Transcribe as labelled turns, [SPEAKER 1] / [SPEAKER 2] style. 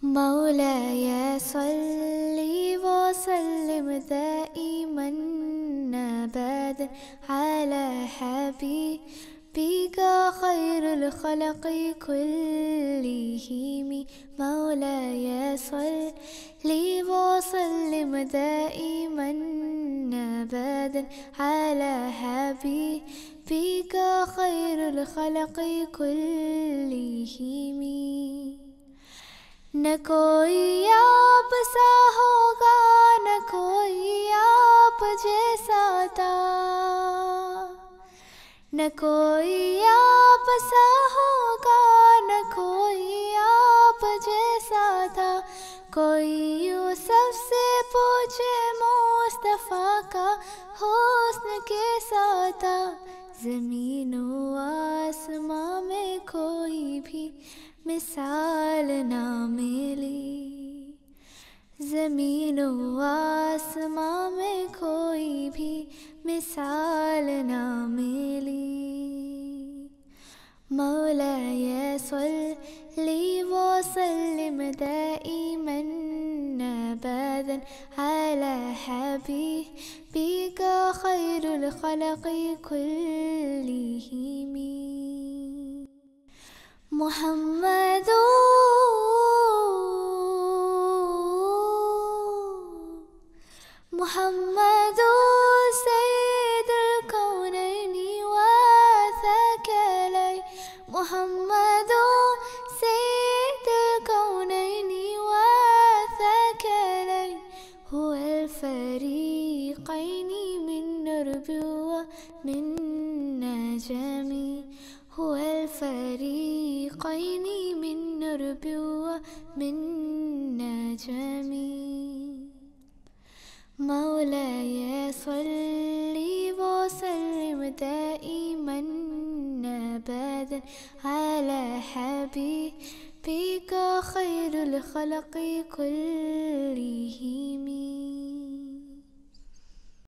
[SPEAKER 1] مولاي صل وسلم دائما أبدا على حبيبك خير الخلق كلهم. مولاي صل وسلم دائما أبدا على حبيبك خير الخلق كلهم. न कोई आप सा होगा न कोई आप जैसा था, न कोई आप सा होगा न कोई आप जैसा था। कोई यूसुफ से पूछे मुस्तफ़ा का हुस्न कैसा था। ज़मीन व आसमां में कोई भी मिसाल ना मिली, ज़मीन व आसमां में कोई भी मिसाल ना मिली। मौलाय सल्ली वसल्लिम दाइमन अबदन अला हबीबिक खैरुल खल्क़ि कुल्लिहिम। मुहम्मदु सय्यिदुल कौनैनि व थक़लैनि। मुहम्मदु सय्यिदुल कौनैनि व थक़लैनि। हुवल फ़रीक़ैनि मिन नुरबि व मिन नजमि। हुवल फ़रीक़ैनि मिन नुरबि व मिन नजमि। मौलाय सल्ली वसल्लिम दाइमन अबदन अला हबीबिक खैरुल खल्क़ि कुल्लिहिम।